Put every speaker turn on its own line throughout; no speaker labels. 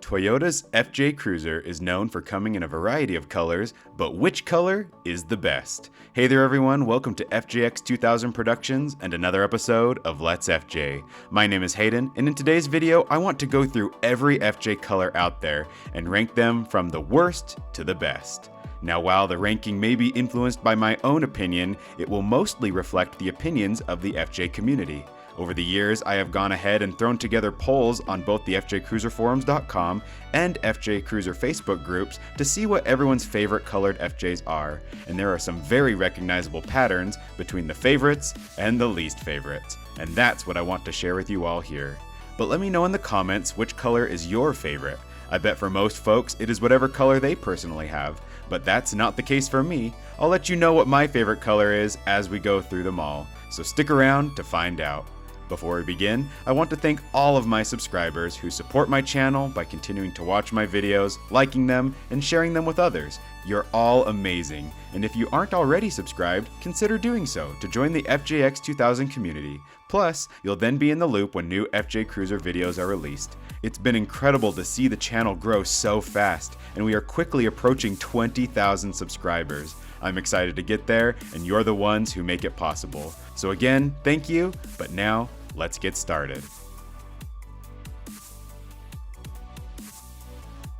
Toyota's FJ Cruiser is known for coming in a variety of colors, but which color is the best? Hey there everyone, welcome to FJX2000 Productions and another episode of Let's FJ. My name is Hayden, and in today's video I want to go through every FJ color out there and rank them from the worst to the best. Now while the ranking may be influenced by my own opinion, it will mostly reflect the opinions of the FJ community. Over the years, I have gone ahead and thrown together polls on both the FJCruiserforums.com and FJ Cruiser Facebook groups to see what everyone's favorite colored FJs are, and there are some very recognizable patterns between the favorites and the least favorites, and that's what I want to share with you all here. But let me know in the comments which color is your favorite. I bet for most folks it is whatever color they personally have, but that's not the case for me. I'll let you know what my favorite color is as we go through them all, so stick around to find out. Before we begin, I want to thank all of my subscribers who support my channel by continuing to watch my videos, liking them, and sharing them with others. You're all amazing, and if you aren't already subscribed, consider doing so to join the FJX2000 community. Plus, you'll then be in the loop when new FJ Cruiser videos are released. It's been incredible to see the channel grow so fast, and we are quickly approaching 20,000 subscribers. I'm excited to get there, and you're the ones who make it possible. So again, thank you, but now, let's get started.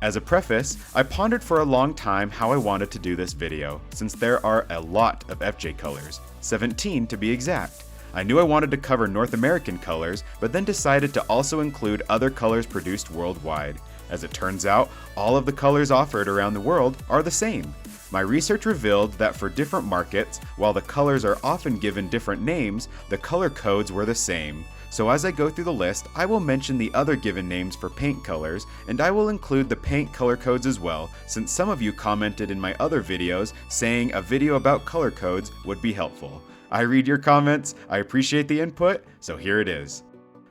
As a preface, I pondered for a long time how I wanted to do this video, since there are a lot of FJ colors, 17 to be exact. I knew I wanted to cover North American colors, but then decided to also include other colors produced worldwide. As it turns out, all of the colors offered around the world are the same. My research revealed that for different markets, while the colors are often given different names, the color codes were the same. So as I go through the list, I will mention the other given names for paint colors, and I will include the paint color codes as well, since some of you commented in my other videos saying a video about color codes would be helpful. I read your comments, I appreciate the input, so here it is.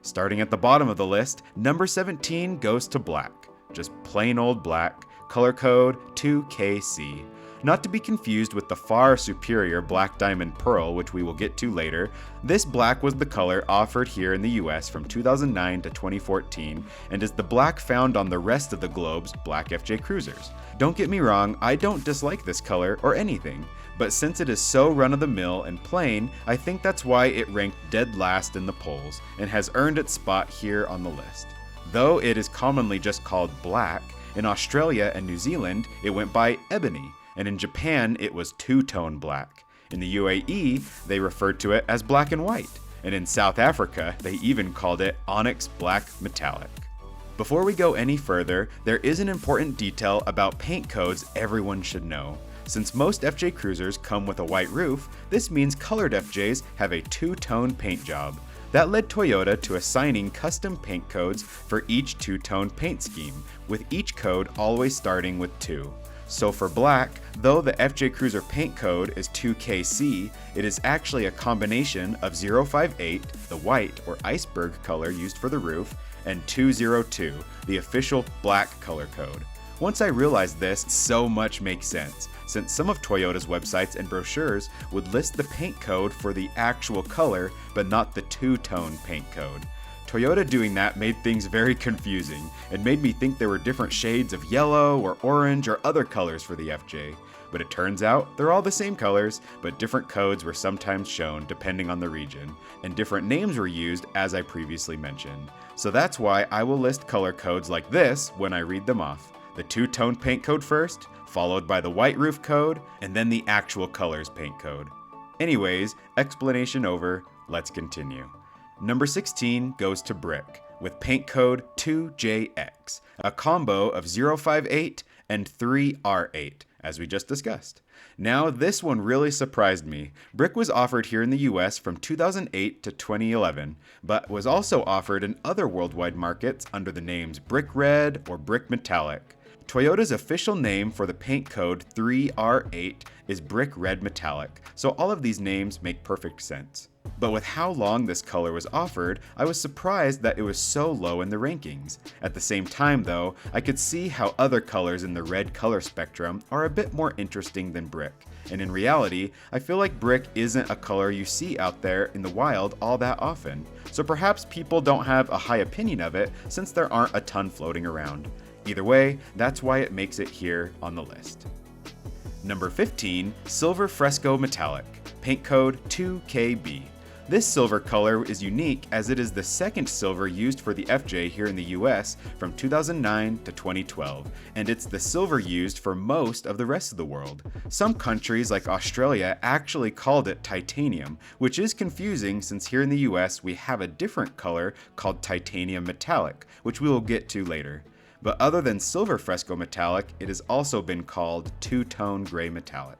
Starting at the bottom of the list, number 17 goes to black. Just plain old black, color code 2KC. Not to be confused with the far superior Black Diamond Pearl, which we will get to later, this black was the color offered here in the US from 2009 to 2014, and is the black found on the rest of the globe's black FJ Cruisers. Don't get me wrong, I don't dislike this color or anything, but since it is so run-of-the-mill and plain, I think that's why it ranked dead last in the polls, and has earned its spot here on the list. Though it is commonly just called black, in Australia and New Zealand it went by ebony, and in Japan it was two-tone black. In the UAE, they referred to it as black and white, and in South Africa, they even called it onyx black metallic. Before we go any further, there is an important detail about paint codes everyone should know. Since most FJ Cruisers come with a white roof, this means colored FJs have a two-tone paint job. That led Toyota to assigning custom paint codes for each two-tone paint scheme, with each code always starting with 2. So for black, though the FJ Cruiser paint code is 2KC, it is actually a combination of 058, the white or iceberg color used for the roof, and 202, the official black color code. Once I realized this, so much makes sense, since some of Toyota's websites and brochures would list the paint code for the actual color, but not the two-tone paint code. Toyota doing that made things very confusing, and made me think there were different shades of yellow or orange or other colors for the FJ. But it turns out they're all the same colors, but different codes were sometimes shown depending on the region, and different names were used as I previously mentioned. So that's why I will list color codes like this when I read them off. The two-tone paint code first, followed by the white roof code, and then the actual colors paint code. Anyways, explanation over, let's continue. Number 16 goes to brick, with paint code 2JX, a combo of 058 and 3R8, as we just discussed. Now, this one really surprised me. Brick was offered here in the US from 2008 to 2011, but was also offered in other worldwide markets under the names Brick Red or Brick Metallic. Toyota's official name for the paint code 3R8 is Brick Red Metallic, so all of these names make perfect sense. But with how long this color was offered, I was surprised that it was so low in the rankings. At the same time though, I could see how other colors in the red color spectrum are a bit more interesting than brick. And in reality, I feel like brick isn't a color you see out there in the wild all that often. So perhaps people don't have a high opinion of it since there aren't a ton floating around. Either way, that's why it makes it here on the list. Number 15, Silver Fresco Metallic, paint code 2KB. This silver color is unique as it is the second silver used for the FJ here in the US from 2009 to 2012, and it's the silver used for most of the rest of the world. Some countries like Australia actually called it titanium, which is confusing since here in the US we have a different color called titanium metallic, which we will get to later. But other than silver fresco metallic, it has also been called two-tone gray metallic.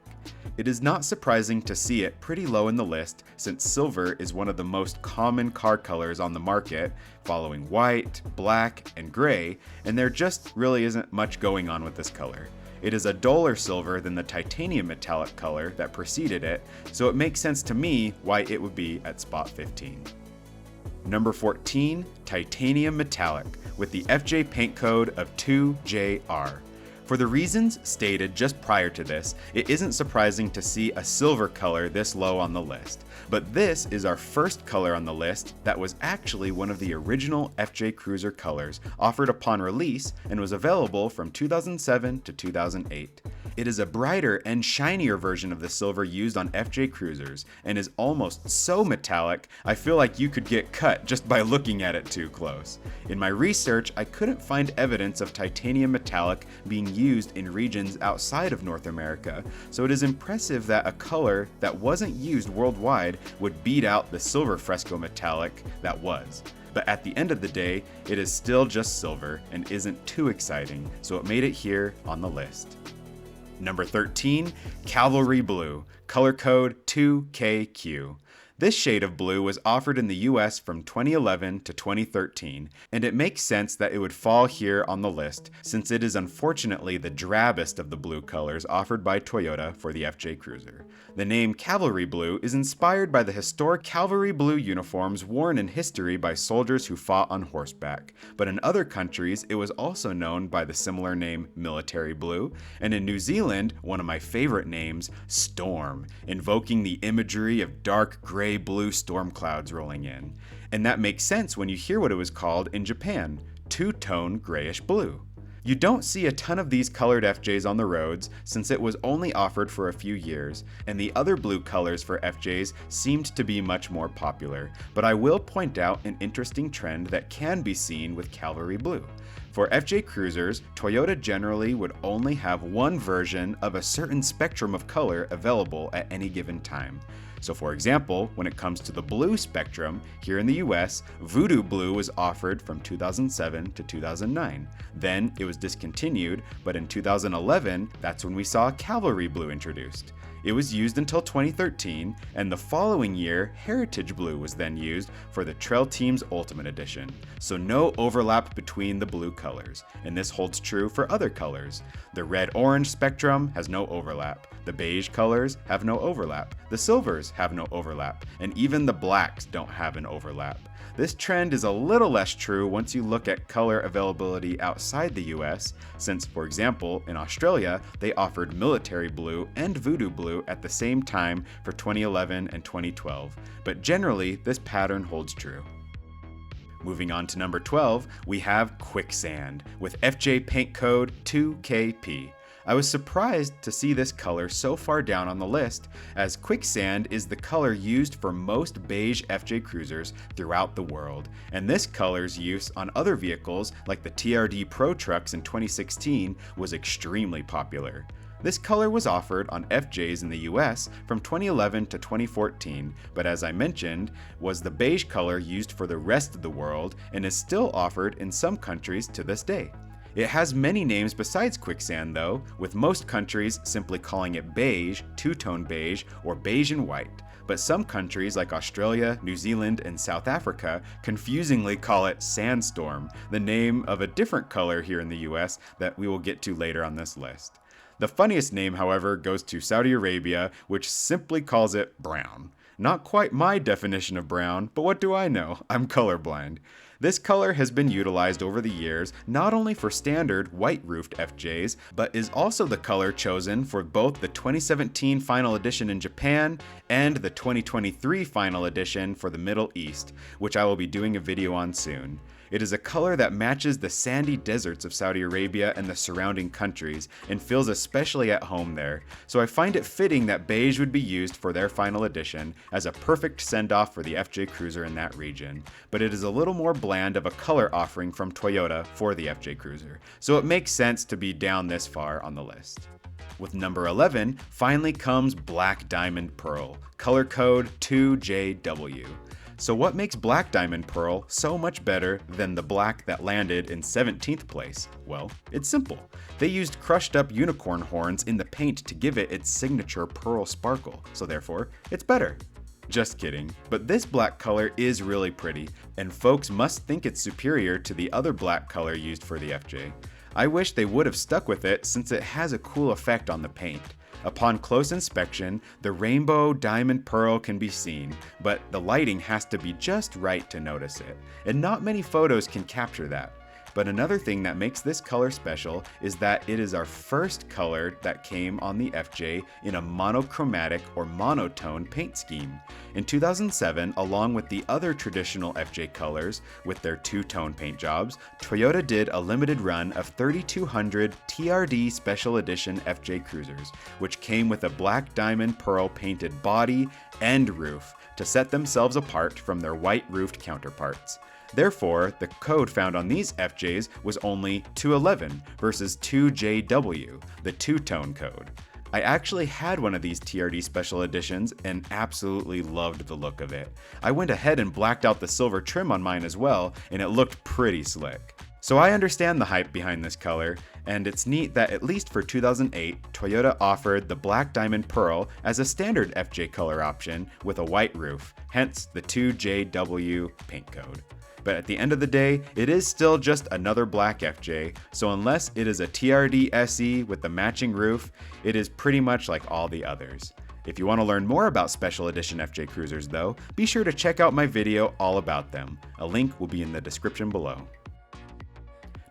It is not surprising to see it pretty low in the list since silver is one of the most common car colors on the market, following white, black, and gray, and there just really isn't much going on with this color. It is a duller silver than the titanium metallic color that preceded it, so it makes sense to me why it would be at spot 15. Number 14, Titanium Metallic, with the FJ paint code of 2JR. For the reasons stated just prior to this, it isn't surprising to see a silver color this low on the list. But this is our first color on the list that was actually one of the original FJ Cruiser colors offered upon release and was available from 2007 to 2008. It is a brighter and shinier version of the silver used on FJ Cruisers and is almost so metallic I feel like you could get cut just by looking at it too close. In my research, I couldn't find evidence of titanium metallic being used in regions outside of North America, so it is impressive that a color that wasn't used worldwide would beat out the silver fresco metallic that was. But at the end of the day, it is still just silver and isn't too exciting, so it made it here on the list. Number 13, Cavalry Blue, color code 2KQ. This shade of blue was offered in the US from 2011 to 2013, and it makes sense that it would fall here on the list since it is unfortunately the drabbest of the blue colors offered by Toyota for the FJ Cruiser. The name Cavalry Blue is inspired by the historic cavalry blue uniforms worn in history by soldiers who fought on horseback, but in other countries it was also known by the similar name Military Blue, and in New Zealand, one of my favorite names, Storm, invoking the imagery of dark gray blue storm clouds rolling in. And that makes sense when you hear what it was called in Japan, two-tone grayish blue. You don't see a ton of these colored FJs on the roads since it was only offered for a few years, and the other blue colors for FJs seemed to be much more popular, but I will point out an interesting trend that can be seen with Cavalry Blue. For FJ Cruisers, Toyota generally would only have one version of a certain spectrum of color available at any given time. So for example, when it comes to the blue spectrum, here in the US, Voodoo Blue was offered from 2007 to 2009. Then it was discontinued, but in 2011, that's when we saw Cavalry Blue introduced. It was used until 2013, and the following year, Heritage Blue was then used for the Trail Team's Ultimate Edition. So no overlap between the blue colors, and this holds true for other colors. The red-orange spectrum has no overlap. The beige colors have no overlap. The silvers have no overlap, and even the blacks don't have an overlap. This trend is a little less true once you look at color availability outside the US, since, for example, in Australia, they offered Military Blue and Voodoo Blue at the same time for 2011 and 2012, but generally this pattern holds true. Moving on to number 12, we have Quicksand, with FJ paint code 2KP. I was surprised to see this color so far down on the list, as Quicksand is the color used for most beige FJ Cruisers throughout the world, and this color's use on other vehicles like the TRD Pro trucks in 2016 was extremely popular. This color was offered on FJs in the US from 2011 to 2014, but as I mentioned, was the beige color used for the rest of the world and is still offered in some countries to this day. It has many names besides Quicksand though, with most countries simply calling it beige, two-tone beige, or beige and white. But some countries like Australia, New Zealand, and South Africa confusingly call it Sandstorm, the name of a different color here in the US that we will get to later on this list. The funniest name, however, goes to Saudi Arabia, which simply calls it brown. Not quite my definition of brown, but what do I know? I'm colorblind. This color has been utilized over the years not only for standard white-roofed FJs, but is also the color chosen for both the 2017 Final Edition in Japan and the 2023 Final Edition for the Middle East, which I will be doing a video on soon. It is a color that matches the sandy deserts of Saudi Arabia and the surrounding countries and feels especially at home there, so I find it fitting that beige would be used for their final edition as a perfect send-off for the FJ Cruiser in that region, but it is a little more bland of a color offering from Toyota for the FJ Cruiser, so it makes sense to be down this far on the list. With number 11, finally comes Black Diamond Pearl, color code 2JW. So what makes Black Diamond Pearl so much better than the black that landed in 17th place? Well, it's simple. They used crushed up unicorn horns in the paint to give it its signature pearl sparkle, so therefore, it's better. Just kidding, but this black color is really pretty, and folks must think it's superior to the other black color used for the FJ. I wish they would have stuck with it since it has a cool effect on the paint. Upon close inspection, the rainbow diamond pearl can be seen, but the lighting has to be just right to notice it, and not many photos can capture that. But another thing that makes this color special is that it is our first color that came on the FJ in a monochromatic or monotone paint scheme. In 2007, along with the other traditional FJ colors with their two-tone paint jobs, Toyota did a limited run of 3,200 TRD Special Edition FJ Cruisers, which came with a black diamond pearl painted body and roof to set themselves apart from their white-roofed counterparts. Therefore, the code found on these FJs was only 211 versus 2JW, the two-tone code. I actually had one of these TRD special editions and absolutely loved the look of it. I went ahead and blacked out the silver trim on mine as well, and it looked pretty slick. So I understand the hype behind this color, and it's neat that at least for 2008, Toyota offered the Black Diamond Pearl as a standard FJ color option with a white roof, hence the 2JW paint code. But at the end of the day, it is still just another black FJ, so unless it is a TRD SE with the matching roof, it is pretty much like all the others. If you want to learn more about Special Edition FJ Cruisers though, be sure to check out my video all about them. A link will be in the description below.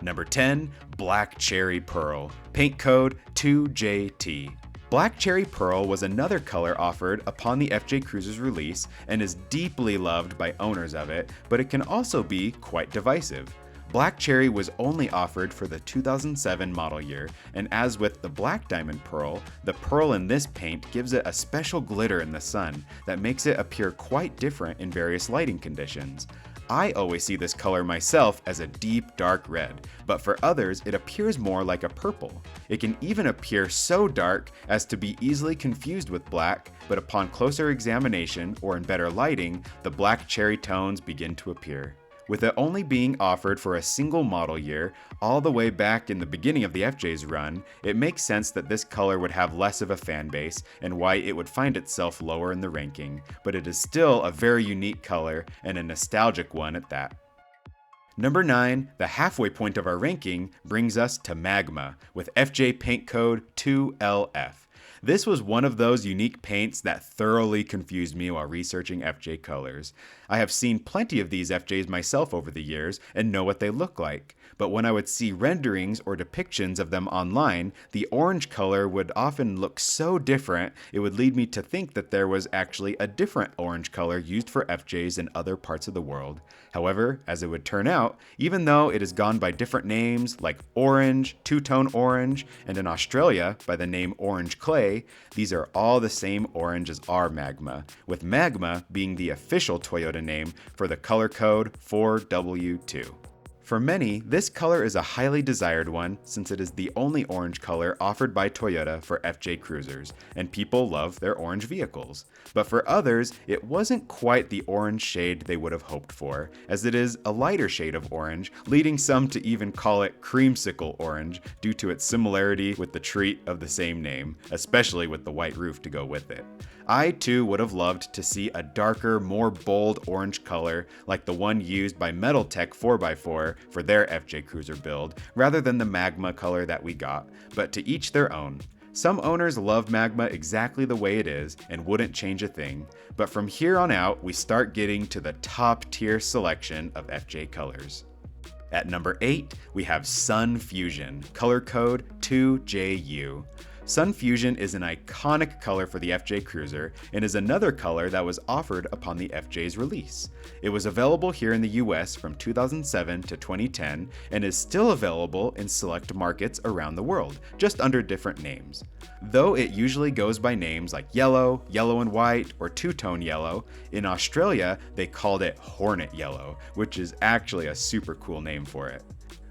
Number 10, Black Cherry Pearl, paint code 2JT. Black Cherry Pearl was another color offered upon the FJ Cruiser's release and is deeply loved by owners of it, but it can also be quite divisive. Black Cherry was only offered for the 2007 model year, and as with the Black Diamond Pearl, the pearl in this paint gives it a special glitter in the sun that makes it appear quite different in various lighting conditions. I always see this color myself as a deep dark red, but for others it appears more like a purple. It can even appear so dark as to be easily confused with black, but upon closer examination or in better lighting, the black cherry tones begin to appear. With it only being offered for a single model year, all the way back in the beginning of the FJ's run, it makes sense that this color would have less of a fan base and why it would find itself lower in the ranking, but it is still a very unique color and a nostalgic one at that. Number 9, the halfway point of our ranking, brings us to Magma with FJ paint code 2LF. This was one of those unique paints that thoroughly confused me while researching FJ colors. I have seen plenty of these FJs myself over the years and know what they look like, but when I would see renderings or depictions of them online, the orange color would often look so different it would lead me to think that there was actually a different orange color used for FJs in other parts of the world. However, as it would turn out, even though it has gone by different names like Orange, Two-Tone Orange, and in Australia by the name Orange Clay, these are all the same orange as our Magma, with Magma being the official Toyota name for the color code 4W2. For many, this color is a highly desired one since it is the only orange color offered by Toyota for FJ Cruisers, and people love their orange vehicles. But for others, it wasn't quite the orange shade they would have hoped for, as it is a lighter shade of orange, leading some to even call it creamsicle orange due to its similarity with the treat of the same name, especially with the white roof to go with it. I too would have loved to see a darker, more bold orange color like the one used by Metaltech 4x4 for their FJ Cruiser build, rather than the Magma color that we got, but to each their own. Some owners love Magma exactly the way it is and wouldn't change a thing, but from here on out we start getting to the top tier selection of FJ colors. At number 8, we have Sun Fusion, color code 2JU. Sun Fusion is an iconic color for the FJ Cruiser and is another color that was offered upon the FJ's release. It was available here in the US from 2007 to 2010 and is still available in select markets around the world, just under different names. Though it usually goes by names like yellow, yellow and white, or two-tone yellow, in Australia they called it Hornet Yellow, which is actually a super cool name for it.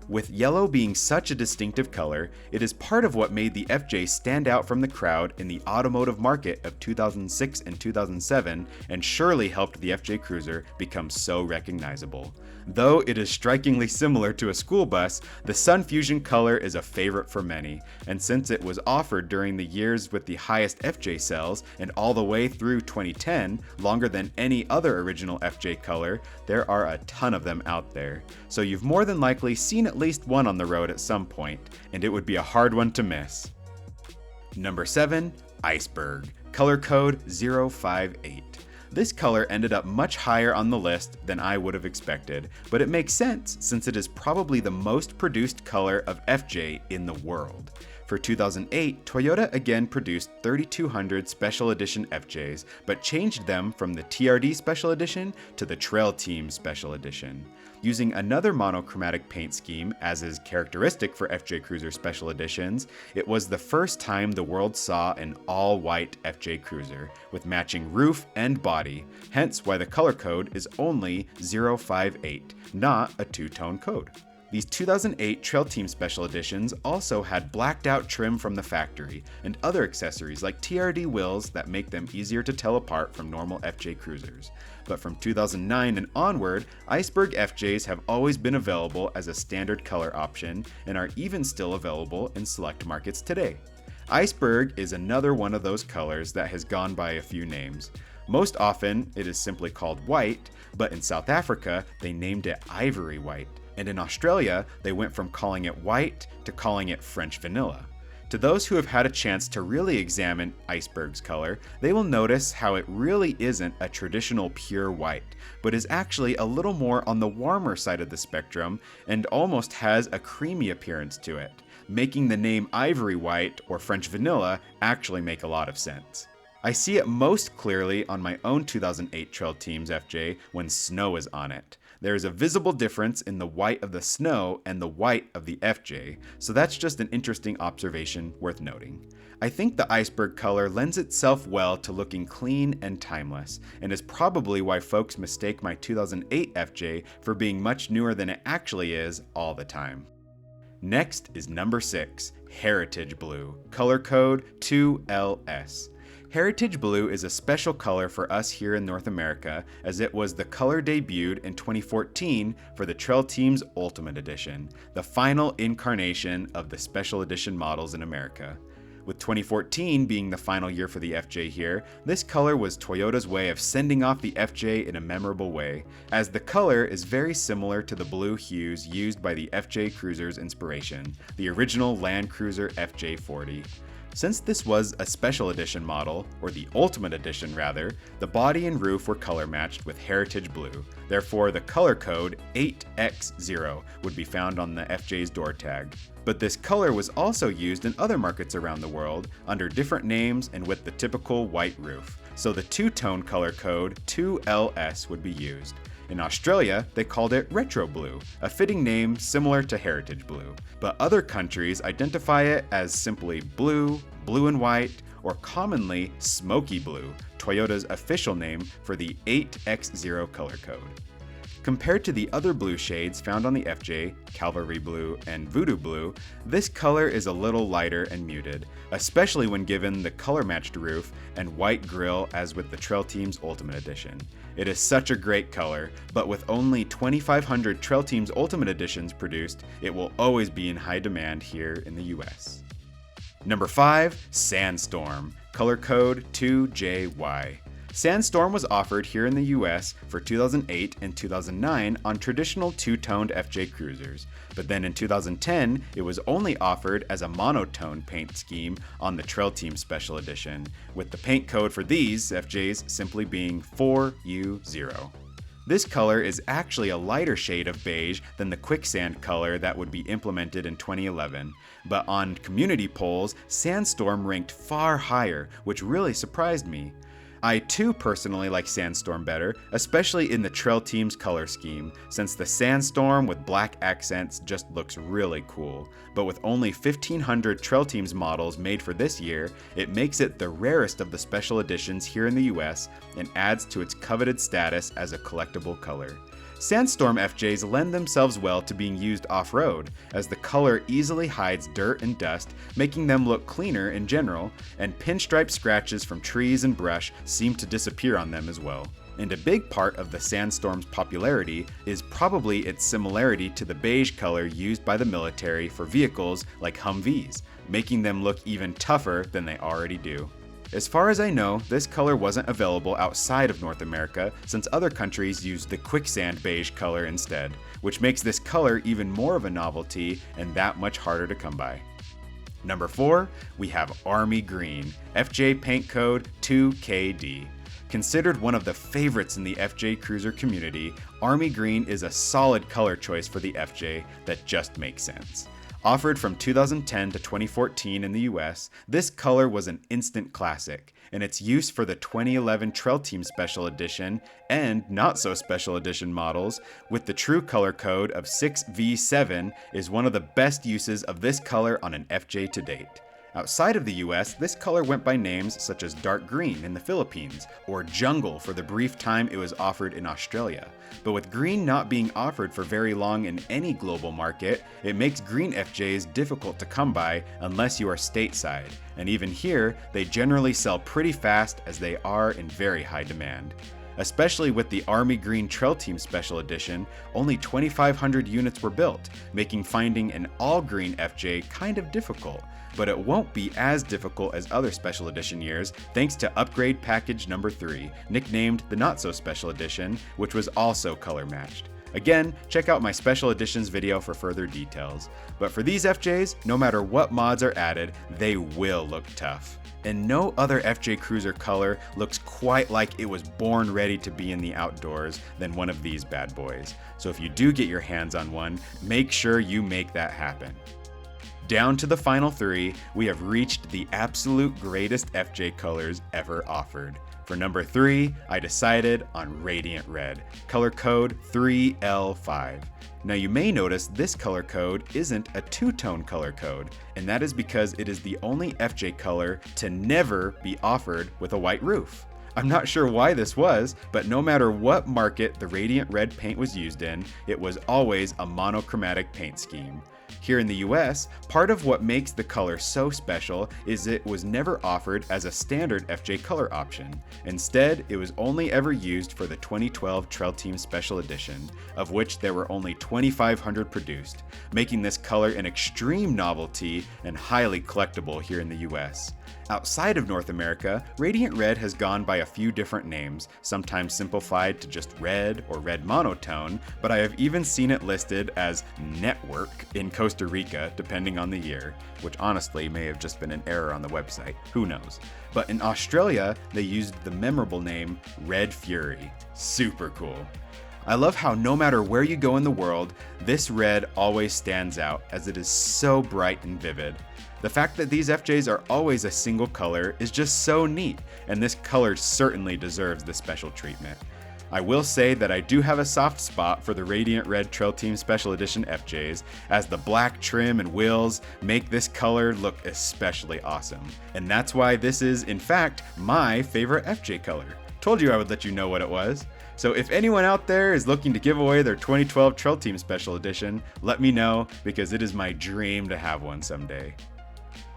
With yellow being such a distinctive color, it is part of what made the FJ stand out from the crowd in the automotive market of 2006 and 2007 and surely helped the FJ Cruiser become so recognizable. Though it is strikingly similar to a school bus, the Sun Fusion color is a favorite for many, and since it was offered during the years with the highest FJ sales and all the way through 2010, longer than any other original FJ color, there are a ton of them out there. So you've more than likely seen at least one on the road at some point, and it would be a hard one to miss. Number 7. Iceberg, color code 058. This color ended up much higher on the list than I would have expected, but it makes sense since it is probably the most produced color of FJ in the world. For 2008, Toyota again produced 3200 Special Edition FJs, but changed them from the TRD Special Edition to the Trail Team Special Edition. Using another monochromatic paint scheme, as is characteristic for FJ Cruiser Special Editions, it was the first time the world saw an all-white FJ Cruiser, with matching roof and body, hence why the color code is only 058, not a two-tone code. These 2008 Trail Team Special Editions also had blacked out trim from the factory and other accessories like TRD wheels that make them easier to tell apart from normal FJ Cruisers. But from 2009 and onward, Iceberg FJs have always been available as a standard color option and are even still available in select markets today. Iceberg is another one of those colors that has gone by a few names. Most often, it is simply called white, but in South Africa, they named it ivory white. And in Australia, they went from calling it white to calling it French vanilla. To those who have had a chance to really examine Iceberg's color, they will notice how it really isn't a traditional pure white, but is actually a little more on the warmer side of the spectrum and almost has a creamy appearance to it, making the name ivory white or French vanilla actually make a lot of sense. I see it most clearly on my own 2008 Trail Team's FJ when snow is on it. There is a visible difference in the white of the snow and the white of the FJ, so that's just an interesting observation worth noting. I think the Iceberg color lends itself well to looking clean and timeless, and is probably why folks mistake my 2008 FJ for being much newer than it actually is all the time. Next is number 6, Heritage Blue, color code 2LS. Heritage Blue is a special color for us here in North America, as it was the color debuted in 2014 for the Trail Team's Ultimate Edition, the final incarnation of the Special Edition models in America. With 2014 being the final year for the FJ here, this color was Toyota's way of sending off the FJ in a memorable way, as the color is very similar to the blue hues used by the FJ Cruiser's inspiration, the original Land Cruiser FJ40. Since this was a special edition model, or the Ultimate Edition rather, the body and roof were color matched with Heritage Blue. Therefore, the color code 8X0 would be found on the FJ's door tag. But this color was also used in other markets around the world under different names and with the typical white roof. So the two-tone color code 2LS would be used. In Australia, they called it Retro Blue, a fitting name similar to Heritage Blue, but other countries identify it as simply Blue, Blue and White, or commonly Smoky Blue, Toyota's official name for the 8X0 color code. Compared to the other blue shades found on the FJ, Cavalry Blue and Voodoo Blue, this color is a little lighter and muted, especially when given the color-matched roof and white grille as with the Trail Team's Ultimate Edition. It is such a great color, but with only 2,500 Trail Team's Ultimate Editions produced, it will always be in high demand here in the US. Number 5, Sandstorm, color code 2JY. Sandstorm was offered here in the US for 2008 and 2009 on traditional two-toned FJ Cruisers, but then in 2010 it was only offered as a monotone paint scheme on the Trail Team Special Edition, with the paint code for these FJs simply being 4U0. This color is actually a lighter shade of beige than the quicksand color that would be implemented in 2011, but on community polls, Sandstorm ranked far higher, which really surprised me. I too personally like Sandstorm better, especially in the Trail Team's color scheme, since the Sandstorm with black accents just looks really cool. But with only 1,500 Trail Team's models made for this year, it makes it the rarest of the special editions here in the US and adds to its coveted status as a collectible color. Sandstorm FJs lend themselves well to being used off-road, as the color easily hides dirt and dust, making them look cleaner in general, and pinstripe scratches from trees and brush seem to disappear on them as well. And a big part of the Sandstorm's popularity is probably its similarity to the beige color used by the military for vehicles like Humvees, making them look even tougher than they already do. As far as I know, this color wasn't available outside of North America, since other countries used the quicksand beige color instead, which makes this color even more of a novelty and that much harder to come by. Number 4, we have Army Green, FJ paint code 2KD. Considered one of the favorites in the FJ Cruiser community, Army Green is a solid color choice for the FJ that just makes sense. Offered from 2010 to 2014 in the US, this color was an instant classic, and its use for the 2011 Trail Team Special Edition and not so special edition models with the true color code of 6V7 is one of the best uses of this color on an FJ to date. Outside of the US, this color went by names such as Dark Green in the Philippines, or Jungle for the brief time it was offered in Australia. But with green not being offered for very long in any global market, it makes green FJs difficult to come by unless you are stateside, and even here, they generally sell pretty fast as they are in very high demand. Especially with the Army Green Trail Team Special Edition, only 2,500 units were built, making finding an all-green FJ kind of difficult. But it won't be as difficult as other Special Edition years thanks to Upgrade Package number 3, nicknamed the Not So Special Edition, which was also color matched. Again, check out my Special Editions video for further details. But for these FJs, no matter what mods are added, they will look tough. And no other FJ Cruiser color looks quite like it was born ready to be in the outdoors than one of these bad boys. So if you do get your hands on one, make sure you make that happen. Down to the final 3, we have reached the absolute greatest FJ colors ever offered. For number 3, I decided on Radiant Red, color code 3L5. Now you may notice this color code isn't a two-tone color code, and that is because it is the only FJ color to never be offered with a white roof. I'm not sure why this was, but no matter what market the Radiant Red paint was used in, it was always a monochromatic paint scheme. Here in the US, part of what makes the color so special is it was never offered as a standard FJ color option. Instead, it was only ever used for the 2012 Trail Team Special Edition, of which there were only 2,500 produced, making this color an extreme novelty and highly collectible here in the US. Outside of North America, Radiant Red has gone by a few different names, sometimes simplified to just red or red monotone, but I have even seen it listed as Network in Costa Rica, depending on the year, which honestly may have just been an error on the website, who knows. But in Australia, they used the memorable name Red Fury. Super cool. I love how no matter where you go in the world, this red always stands out as it is so bright and vivid. The fact that these FJs are always a single color is just so neat, and this color certainly deserves the special treatment. I will say that I do have a soft spot for the Radiant Red Trail Team Special Edition FJs, as the black trim and wheels make this color look especially awesome. And that's why this is, in fact, my favorite FJ color. Told you I would let you know what it was. So if anyone out there is looking to give away their 2012 Trail Team Special Edition, let me know, because it is my dream to have one someday.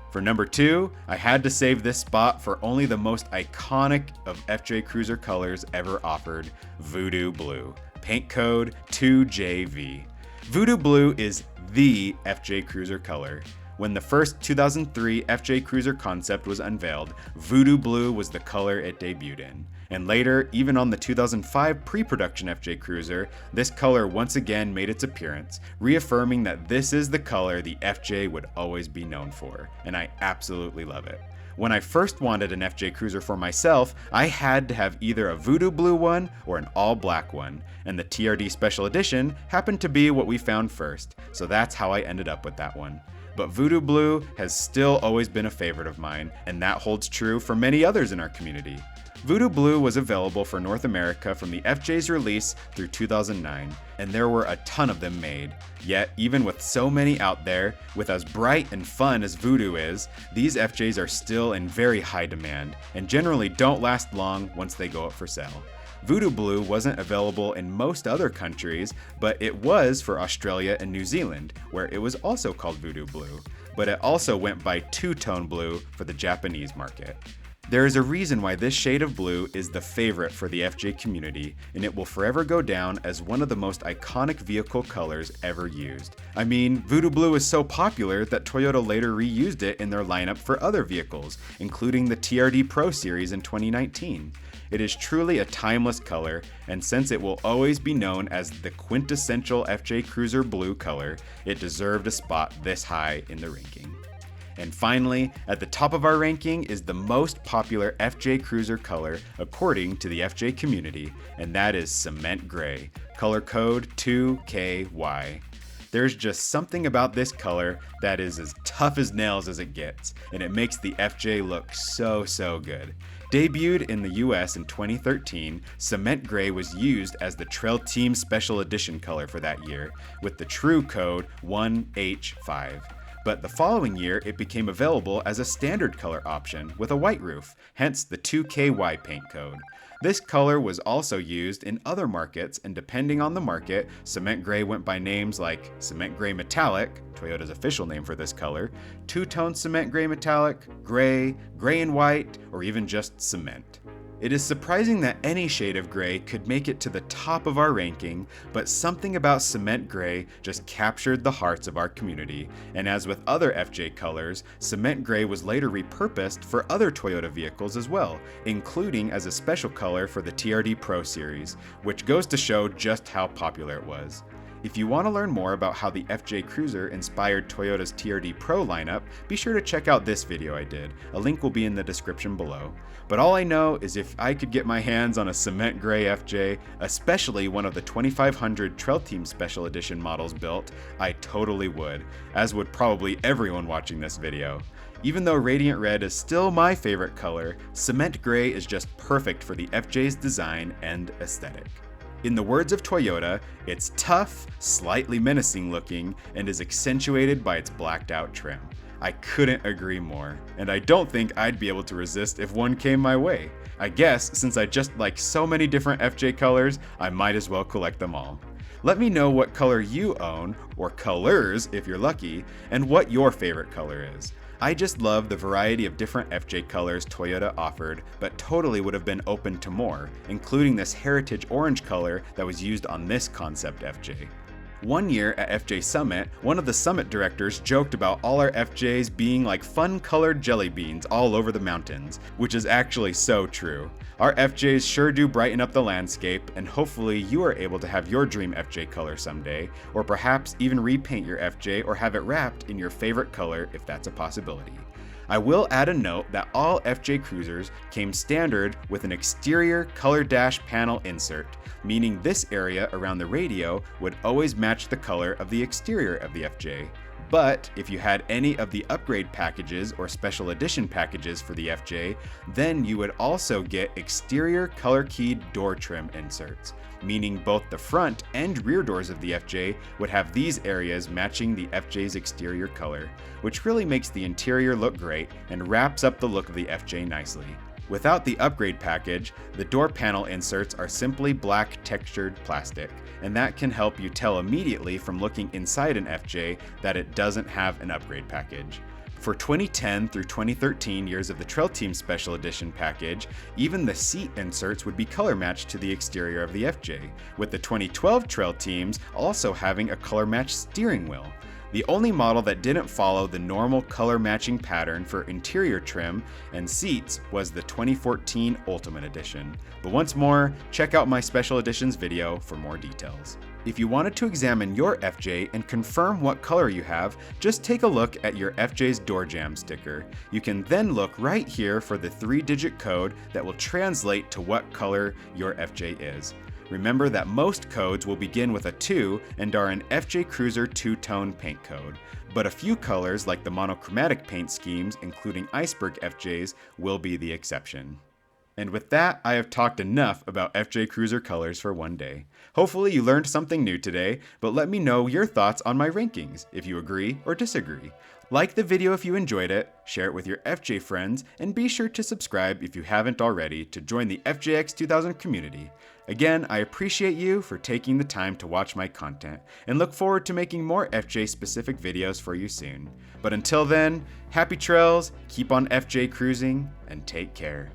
For number 2, I had to save this spot for only the most iconic of FJ Cruiser colors ever offered, Voodoo Blue, paint code 2JV. Voodoo Blue is the FJ Cruiser color. When the first 2003 FJ Cruiser concept was unveiled, Voodoo Blue was the color it debuted in. And later, even on the 2005 pre-production FJ Cruiser, this color once again made its appearance, reaffirming that this is the color the FJ would always be known for, and I absolutely love it. When I first wanted an FJ Cruiser for myself, I had to have either a voodoo blue one or an all black one, and the TRD Special Edition happened to be what we found first, so that's how I ended up with that one. But voodoo blue has still always been a favorite of mine, and that holds true for many others in our community. Voodoo Blue was available for North America from the FJ's release through 2009, and there were a ton of them made. Yet, even with so many out there, with as bright and fun as Voodoo is, these FJs are still in very high demand, and generally don't last long once they go up for sale. Voodoo Blue wasn't available in most other countries, but it was for Australia and New Zealand, where it was also called Voodoo Blue, but it also went by two-tone blue for the Japanese market. There is a reason why this shade of blue is the favorite for the FJ community, and it will forever go down as one of the most iconic vehicle colors ever used. I mean, Voodoo Blue is so popular that Toyota later reused it in their lineup for other vehicles, including the TRD Pro series in 2019. It is truly a timeless color, and since it will always be known as the quintessential FJ Cruiser blue color, it deserved a spot this high in the ranking. And finally, at the top of our ranking is the most popular FJ Cruiser color according to the FJ community, and that is Cement Gray, color code 2KY. There's just something about this color that is as tough as nails as it gets, and it makes the FJ look so good. Debuted in the US in 2013, Cement Gray was used as the Trail Team Special Edition color for that year, with the true code 1H5. But the following year, it became available as a standard color option with a white roof, hence the 2KY paint code. This color was also used in other markets, and depending on the market, Cement Gray went by names like Cement Gray Metallic, Toyota's official name for this color, two-tone Cement Gray Metallic, Gray, Gray and White, or even just Cement. It is surprising that any shade of gray could make it to the top of our ranking, but something about Cement Gray just captured the hearts of our community, and as with other FJ colors, Cement Gray was later repurposed for other Toyota vehicles as well, including as a special color for the TRD Pro series, which goes to show just how popular it was. If you want to learn more about how the FJ Cruiser inspired Toyota's TRD Pro lineup, be sure to check out this video I did. A link will be in the description below. But all I know is if I could get my hands on a Cement Gray FJ, especially one of the 2500 Trail Team Special Edition models built, I totally would, as would probably everyone watching this video. Even though Radiant Red is still my favorite color, Cement Gray is just perfect for the FJ's design and aesthetic. In the words of Toyota, it's tough, slightly menacing looking, and is accentuated by its blacked out trim. I couldn't agree more, and I don't think I'd be able to resist if one came my way. I guess since I just like so many different FJ colors, I might as well collect them all. Let me know what color you own, or colors if you're lucky, and what your favorite color is. I just love the variety of different FJ colors Toyota offered, but totally would have been open to more, including this heritage orange color that was used on this concept FJ. One year at FJ Summit, one of the summit directors joked about all our FJs being like fun-colored jelly beans all over the mountains, which is actually so true. Our FJs sure do brighten up the landscape, and hopefully you are able to have your dream FJ color someday, or perhaps even repaint your FJ or have it wrapped in your favorite color if that's a possibility. I will add a note that all FJ Cruisers came standard with an exterior color dash panel insert, meaning this area around the radio would always match the color of the exterior of the FJ. But if you had any of the upgrade packages or special edition packages for the FJ, then you would also get exterior color keyed door trim inserts, meaning both the front and rear doors of the FJ would have these areas matching the FJ's exterior color, which really makes the interior look great and wraps up the look of the FJ nicely. Without the upgrade package, the door panel inserts are simply black textured plastic, and that can help you tell immediately from looking inside an FJ that it doesn't have an upgrade package. For 2010 through 2013 years of the Trail Team Special Edition package, even the seat inserts would be color matched to the exterior of the FJ, with the 2012 Trail Teams also having a color matched steering wheel. The only model that didn't follow the normal color matching pattern for interior trim and seats was the 2014 Ultimate Edition. But once more, check out my special editions video for more details. If you wanted to examine your FJ and confirm what color you have, just take a look at your FJ's door jamb sticker. You can then look right here for the 3-digit code that will translate to what color your FJ is. Remember that most codes will begin with a 2 and are an FJ Cruiser 2-tone paint code, but a few colors like the monochromatic paint schemes, including Iceberg FJs, will be the exception. And with that, I have talked enough about FJ Cruiser colors for one day. Hopefully you learned something new today, but let me know your thoughts on my rankings, if you agree or disagree. Like the video if you enjoyed it, share it with your FJ friends, and be sure to subscribe if you haven't already to join the FJX2000 community. Again, I appreciate you for taking the time to watch my content, and look forward to making more FJ-specific videos for you soon. But until then, happy trails, keep on FJ cruising, and take care.